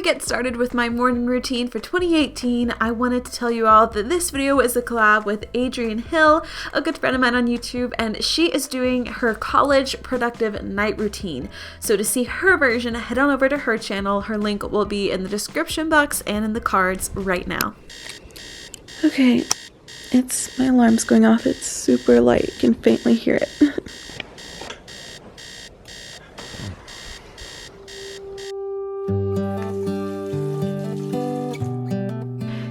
get started with my morning routine for 2018, I wanted to tell you all that this video is a collab with Adrienne Hill, a good friend of mine on YouTube, and she is doing her college productive night routine. So to see her version, head on over to her channel. Her link will be in the description box and in the cards right now. Okay, my alarm's going off. It's super light. You can faintly hear it.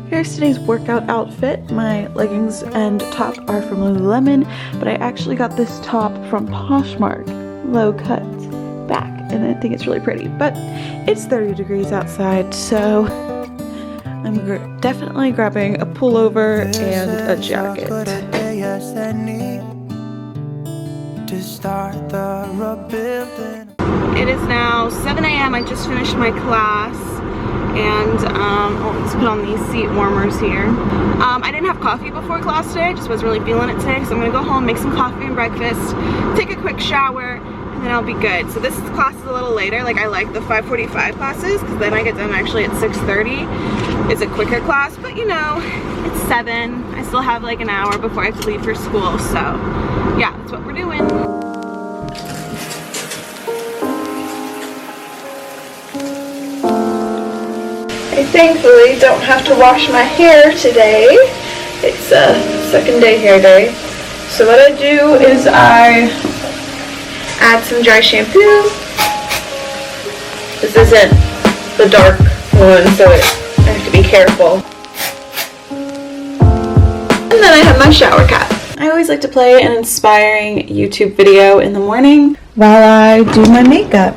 Here's today's workout outfit. My leggings and top are from Lululemon, but I actually got this top from Poshmark, low cut back, and I think it's really pretty. But it's 30 degrees outside, so I'm definitely grabbing a pullover and a jacket. It is now 7 a.m. I just finished my class. And let's put on these seat warmers here. I didn't have coffee before class today. I just wasn't really feeling it today. So I'm gonna go home, make some coffee and breakfast, take a quick shower, and then I'll be good. So this class is a little later. Like, I like the 5:45 classes because then I get done actually at 6:30. It's a quicker class, but you know, it's 7. I still have like an hour before I have to leave for school. So yeah, that's what we're doing. I thankfully don't have to wash my hair today. It's a second day hair day. So what I do is I add some dry shampoo. This isn't the dark one, so I have to be careful. And then I have my shower cap. I always like to play an inspiring YouTube video in the morning while I do my makeup.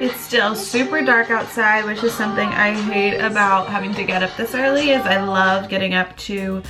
It's still super dark outside, which is something I hate about having to get up this early, is I love getting up to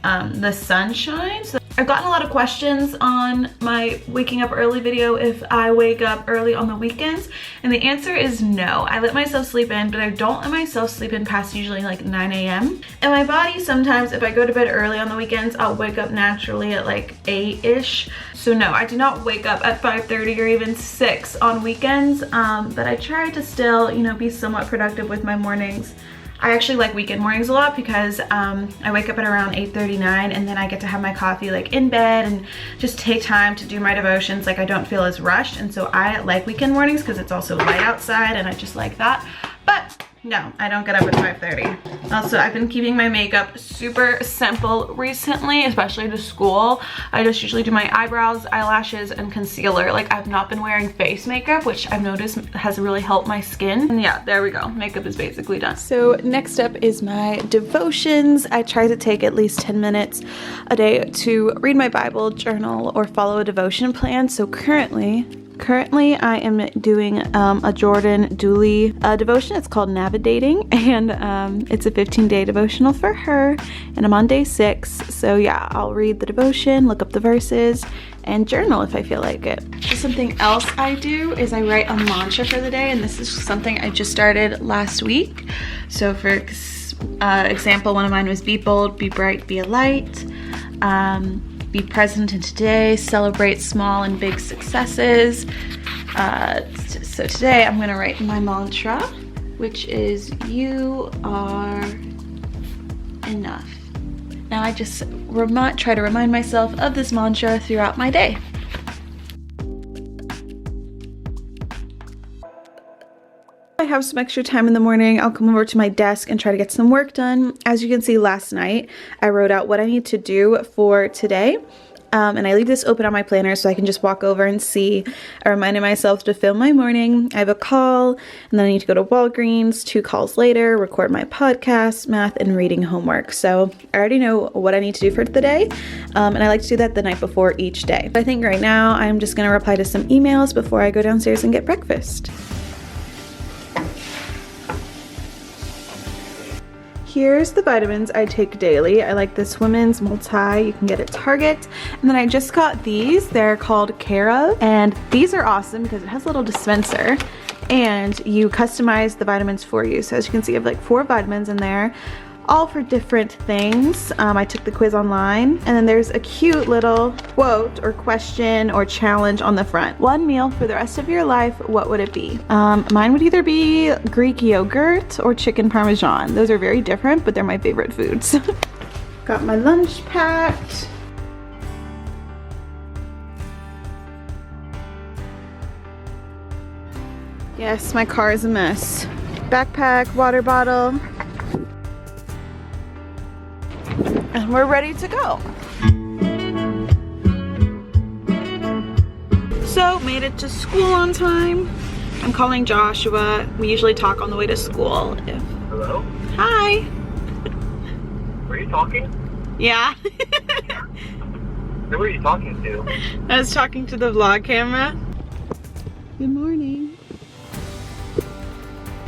the sunshine. So I've gotten a lot of questions on my waking up early video if I wake up early on the weekends, and the answer is no. I let myself sleep in, but I don't let myself sleep in past usually like 9 a.m. And my body sometimes, if I go to bed early on the weekends, I'll wake up naturally at like 8-ish. So no, I do not wake up at 5:30 or even 6 on weekends, but I try to still, you know, be somewhat productive with my mornings. I actually like weekend mornings a lot because I wake up at around 8:39, and then I get to have my coffee like in bed and just take time to do my devotions. Like, I don't feel as rushed, and so I like weekend mornings because it's also light outside and I just like that. But no, I don't get up at 5:30. Also, I've been keeping my makeup super simple recently, especially to school. I just usually do my eyebrows, eyelashes, and concealer. Like, I've not been wearing face makeup, which I've noticed has really helped my skin. And yeah, there we go. Makeup is basically done. So next up is my devotions. I try to take at least 10 minutes a day to read my Bible, journal, or follow a devotion plan. So Currently, I am doing a Jordan Dooley devotion. It's called Navigating, and it's a 15-day devotional for her, and I'm on day 6. So yeah, I'll read the devotion, look up the verses, and journal if I feel like it. Something else I do is I write a mantra for the day, and this is something I just started last week. So for example, one of mine was be bold, be bright, be a light. Be present in today, celebrate small and big successes. So today I'm going to write my mantra, which is you are enough. Now I just try to remind myself of this mantra throughout my day. I have some extra time in the morning, I'll come over to my desk and try to get some work done. As you can see, last night I wrote out what I need to do for today. And I leave this open on my planner so I can just walk over and see. I reminded myself to film my morning. I have a call, and then I need to go to Walgreens 2 calls later, record my podcast, math, and reading homework. So I already know what I need to do for the day, and I like to do that the night before each day. I think right now I'm just going to reply to some emails before I go downstairs and get breakfast. here's the vitamins I take daily. I like this women's multi, you can get at Target. And then I just got these, they're called Care Of, and these are awesome because it has a little dispenser and you customize the vitamins for you. So as you can see, I have like 4 vitamins in there, all for different things. I took the quiz online, and then there's a cute little quote or question or challenge on the front. One meal for the rest of your life, what would it be? Mine would either be Greek yogurt or chicken parmesan. Those are very different, but they're my favorite foods. Got my lunch packed. Yes, my car is a mess. Backpack, water bottle. And we're ready to go. So, made it to school on time. I'm calling Joshua. We usually talk on the way to school. Hello? Hi. Were you talking? Yeah. Who were you talking to? I was talking to the vlog camera. Good morning.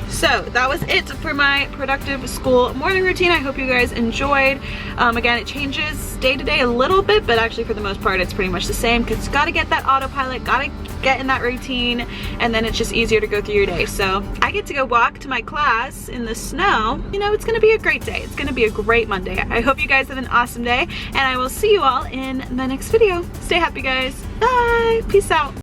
So that was it for my productive school morning routine. I hope you guys enjoyed. Again, it changes day to day a little bit, but actually for the most part it's pretty much the same because you gotta get that autopilot, gotta get in that routine, and then it's just easier to go through your day. So I get to go walk to my class in the snow. You know, it's gonna be a great day. It's gonna be a great Monday. I hope you guys have an awesome day, and I will see you all in the next video. Stay happy, guys. Bye. Peace out.